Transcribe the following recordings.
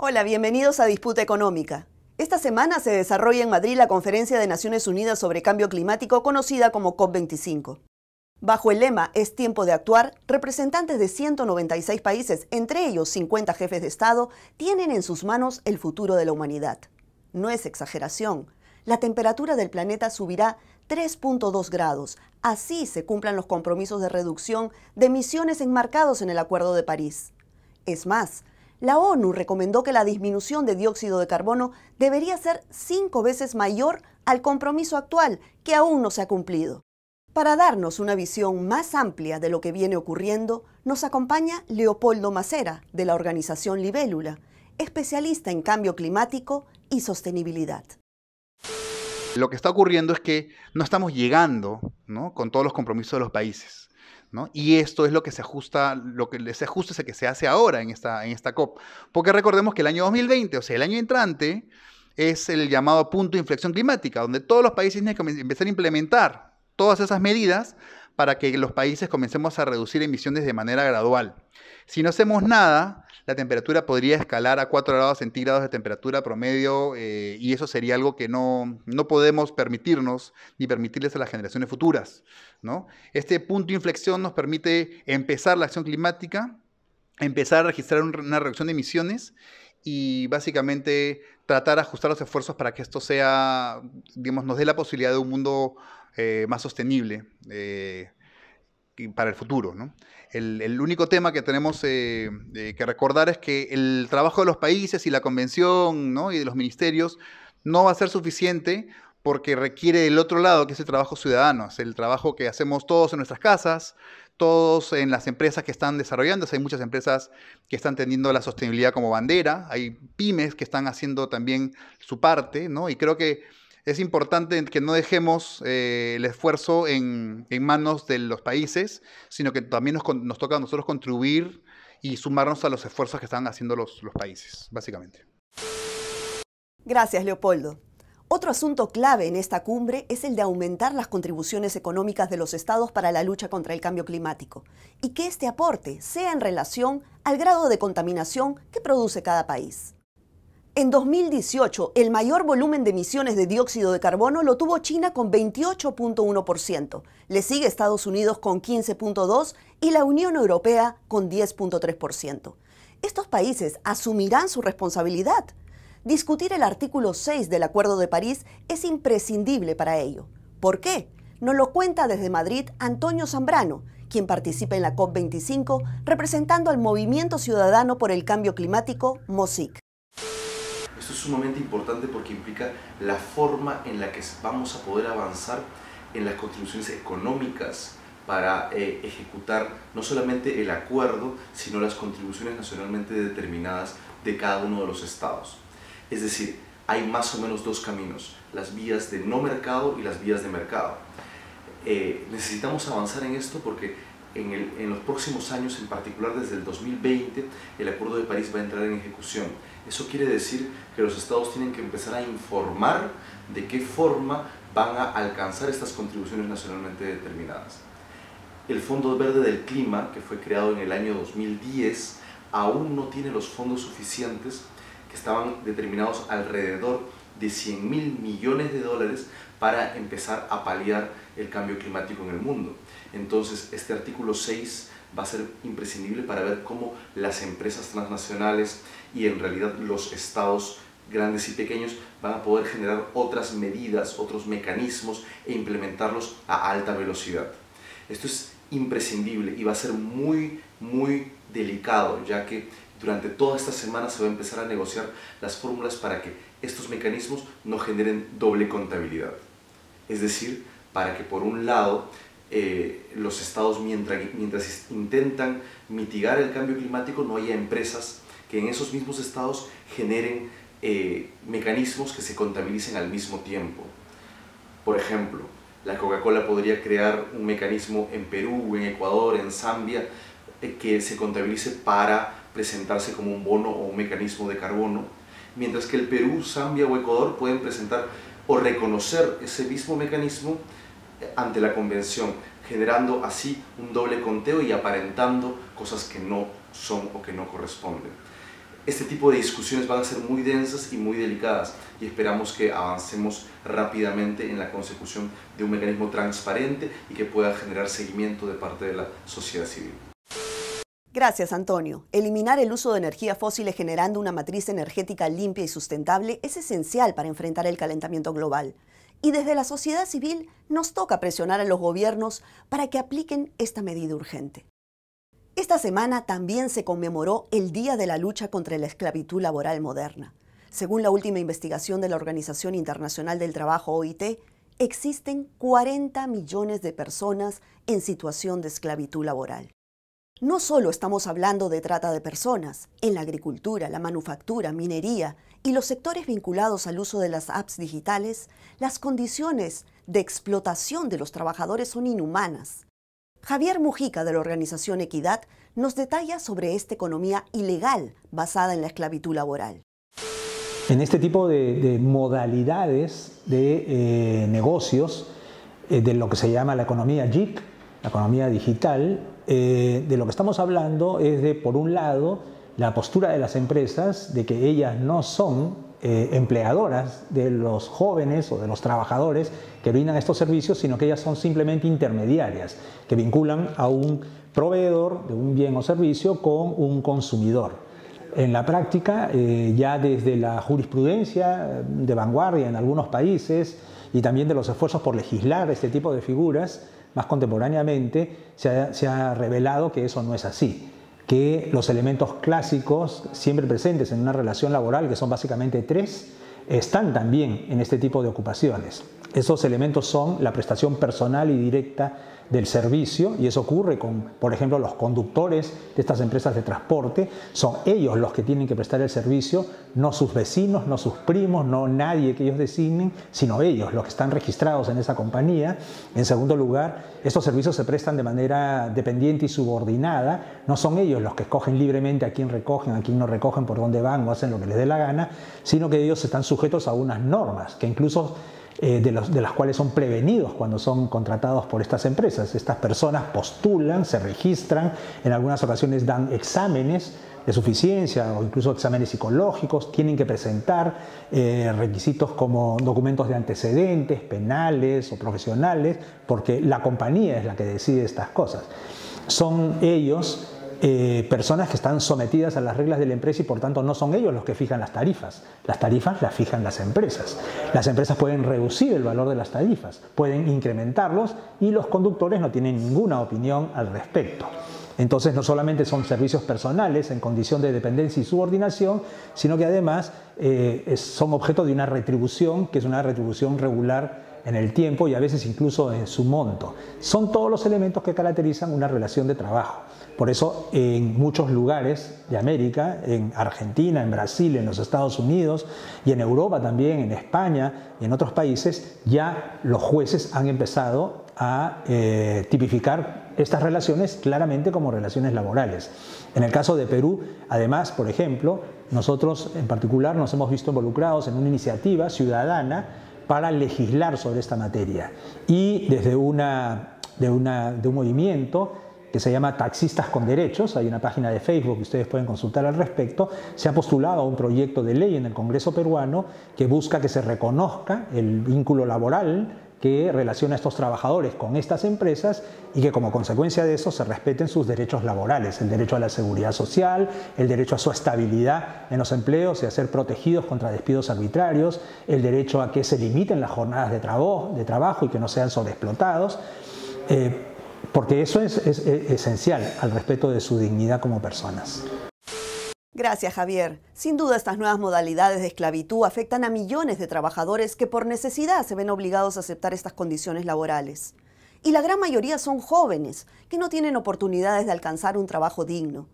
Hola, bienvenidos a Disputa Económica. Esta semana se desarrolla en Madrid la Conferencia de Naciones Unidas sobre Cambio Climático, conocida como COP25. Bajo el lema "Es tiempo de actuar", representantes de 196 países, entre ellos 50 jefes de Estado, tienen en sus manos el futuro de la humanidad. No es exageración. La temperatura del planeta subirá 3.2 grados. Así se cumplan los compromisos de reducción de emisiones enmarcados en el Acuerdo de París. Es más, la ONU recomendó que la disminución de dióxido de carbono debería ser 5 veces mayor al compromiso actual, que aún no se ha cumplido. Para darnos una visión más amplia de lo que viene ocurriendo, nos acompaña Leopoldo Macera, de la organización Libélula, especialista en cambio climático y sostenibilidad. Lo que está ocurriendo es que no estamos llegando, ¿no?, con todos los compromisos de los países, ¿no? Y esto es lo que se ajusta, ese ajuste es el que se hace ahora en esta COP. Porque recordemos que el año 2020, o sea, el año entrante, es el llamado punto de inflexión climática, donde todos los países tienen que empezar a implementar todas esas medidas para que los países comencemos a reducir emisiones de manera gradual. Si no hacemos nada, la temperatura podría escalar a 4 grados centígrados de temperatura promedio y eso sería algo que no podemos permitirnos ni permitirles a las generaciones futuras, ¿no? Este punto de inflexión nos permite empezar la acción climática, empezar a registrar una reducción de emisiones y básicamente tratar de ajustar los esfuerzos para que esto sea, digamos, nos dé la posibilidad de un mundo más sostenible para el futuro, ¿no? El único tema que tenemos que recordar es que el trabajo de los países y la convención, ¿no?, y de los ministerios no va a ser suficiente porque requiere el otro lado, que es el trabajo ciudadano, es el trabajo que hacemos todos en nuestras casas, todos en las empresas que están desarrollándose. Hay muchas empresas que están teniendo la sostenibilidad como bandera, hay pymes que están haciendo también su parte, ¿no? Y creo que es importante que no dejemos el esfuerzo en manos de los países, sino que también nos toca a nosotros contribuir y sumarnos a los esfuerzos que están haciendo los países, básicamente. Gracias, Leopoldo. Otro asunto clave en esta cumbre es el de aumentar las contribuciones económicas de los estados para la lucha contra el cambio climático y que este aporte sea en relación al grado de contaminación que produce cada país. En 2018, el mayor volumen de emisiones de dióxido de carbono lo tuvo China con 28.1%, le sigue Estados Unidos con 15.2% y la Unión Europea con 10.3%. Estos países asumirán su responsabilidad. Discutir el artículo 6 del Acuerdo de París es imprescindible para ello. ¿Por qué? Nos lo cuenta desde Madrid Antonio Zambrano, quien participa en la COP25 representando al Movimiento Ciudadano por el Cambio Climático, MOSIC. Esto es sumamente importante porque implica la forma en la que vamos a poder avanzar en las contribuciones económicas para ejecutar no solamente el acuerdo, sino las contribuciones nacionalmente determinadas de cada uno de los estados. Es decir, hay más o menos dos caminos, las vías de no mercado y las vías de mercado. Necesitamos avanzar en esto porque en los próximos años, en particular desde el 2020, el Acuerdo de París va a entrar en ejecución. Eso quiere decir que los estados tienen que empezar a informar de qué forma van a alcanzar estas contribuciones nacionalmente determinadas. El Fondo Verde del Clima, que fue creado en el año 2010, aún no tiene los fondos suficientes, que estaban determinados alrededor de 100.000 millones de dólares para empezar a paliar el cambio climático en el mundo. Entonces, este artículo 6 va a ser imprescindible para ver cómo las empresas transnacionales y en realidad los estados grandes y pequeños van a poder generar otras medidas, otros mecanismos e implementarlos a alta velocidad. Esto es imprescindible y va a ser muy, muy delicado, ya que durante toda esta semana se va a empezar a negociar las fórmulas para que estos mecanismos no generen doble contabilidad. Es decir, para que por un lado los estados mientras intentan mitigar el cambio climático no haya empresas que en esos mismos estados generen mecanismos que se contabilicen al mismo tiempo. Por ejemplo, la Coca-Cola podría crear un mecanismo en Perú, en Ecuador, en Zambia, que se contabilice para presentarse como un bono o un mecanismo de carbono, mientras que el Perú, Zambia o Ecuador pueden presentar o reconocer ese mismo mecanismo ante la convención, generando así un doble conteo y aparentando cosas que no son o que no corresponden. este tipo de discusiones van a ser muy densas y muy delicadas y esperamos que avancemos rápidamente en la consecución de un mecanismo transparente y que pueda generar seguimiento de parte de la sociedad civil. Gracias, Antonio. Eliminar el uso de energías fósiles generando una matriz energética limpia y sustentable es esencial para enfrentar el calentamiento global. Y desde la sociedad civil nos toca presionar a los gobiernos para que apliquen esta medida urgente. Esta semana también se conmemoró el Día de la Lucha contra la Esclavitud Laboral Moderna. Según la última investigación de la Organización Internacional del Trabajo, OIT, existen 40 millones de personas en situación de esclavitud laboral. No solo estamos hablando de trata de personas, en la agricultura, la manufactura, minería y los sectores vinculados al uso de las apps digitales, las condiciones de explotación de los trabajadores son inhumanas. Javier Mujica, de la organización Equidad, nos detalla sobre esta economía ilegal basada en la esclavitud laboral. En este tipo de modalidades de negocios, de lo que se llama la economía JIC, la economía digital, de lo que estamos hablando es de, por un lado, la postura de las empresas de que ellas no son empleadoras de los jóvenes o de los trabajadores que brindan estos servicios, sino que ellas son simplemente intermediarias, que vinculan a un proveedor de un bien o servicio con un consumidor. En la práctica, ya desde la jurisprudencia de vanguardia en algunos países y también de los esfuerzos por legislar este tipo de figuras, más contemporáneamente se ha revelado que eso no es así, que los elementos clásicos siempre presentes en una relación laboral, que son básicamente tres, están también en este tipo de ocupaciones. Esos elementos son la prestación personal y directa del servicio, y eso ocurre con, por ejemplo, los conductores de estas empresas de transporte. Son ellos los que tienen que prestar el servicio, no sus vecinos, no sus primos, no nadie que ellos designen, sino ellos, los que están registrados en esa compañía. En segundo lugar, estos servicios se prestan de manera dependiente y subordinada. No son ellos los que escogen libremente a quién recogen, a quién no recogen, por dónde van o hacen lo que les dé la gana, sino que ellos están sujetos a unas normas que incluso de las cuales son prevenidos cuando son contratados por estas empresas. Estas personas postulan, se registran, en algunas ocasiones dan exámenes de suficiencia o incluso exámenes psicológicos, tienen que presentar requisitos como documentos de antecedentes, penales o profesionales, porque la compañía es la que decide estas cosas. Son ellos personas que están sometidas a las reglas de la empresa y por tanto no son ellos los que fijan las tarifas. Las tarifas las fijan las empresas. Las empresas pueden reducir el valor de las tarifas, pueden incrementarlos y los conductores no tienen ninguna opinión al respecto. Entonces no solamente son servicios personales en condición de dependencia y subordinación, sino que además son objeto de una retribución, que es una retribución regular en el tiempo y a veces incluso en su monto. Son todos los elementos que caracterizan una relación de trabajo. Por eso en muchos lugares de América, en Argentina, en Brasil, en los Estados Unidos y en Europa también, en España y en otros países, ya los jueces han empezado a tipificar estas relaciones claramente como relaciones laborales. En el caso de Perú, además, por ejemplo, nosotros en particular nos hemos visto involucrados en una iniciativa ciudadana para legislar sobre esta materia. Y desde un movimiento que se llama Taxistas con Derechos, hay una página de Facebook que ustedes pueden consultar al respecto, se ha postulado a un proyecto de ley en el Congreso peruano que busca que se reconozca el vínculo laboral que relaciona a estos trabajadores con estas empresas y que como consecuencia de eso se respeten sus derechos laborales, el derecho a la seguridad social, el derecho a su estabilidad en los empleos y a ser protegidos contra despidos arbitrarios, el derecho a que se limiten las jornadas de trabajo y que no sean sobreexplotados, porque eso es esencial al respeto de su dignidad como personas. Gracias, Javier. Sin duda, estas nuevas modalidades de esclavitud afectan a millones de trabajadores que por necesidad se ven obligados a aceptar estas condiciones laborales. Y la gran mayoría son jóvenes, que no tienen oportunidades de alcanzar un trabajo digno.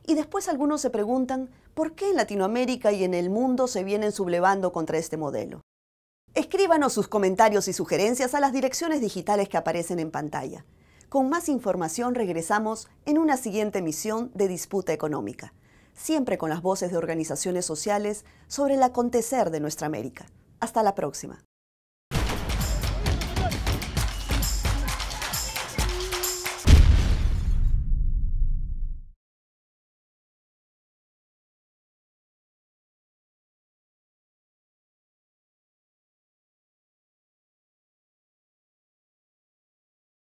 Y después algunos se preguntan, ¿por qué en Latinoamérica y en el mundo se vienen sublevando contra este modelo? Escríbanos sus comentarios y sugerencias a las direcciones digitales que aparecen en pantalla. Con más información regresamos en una siguiente emisión de Disputa Económica, siempre con las voces de organizaciones sociales sobre el acontecer de nuestra América. Hasta la próxima.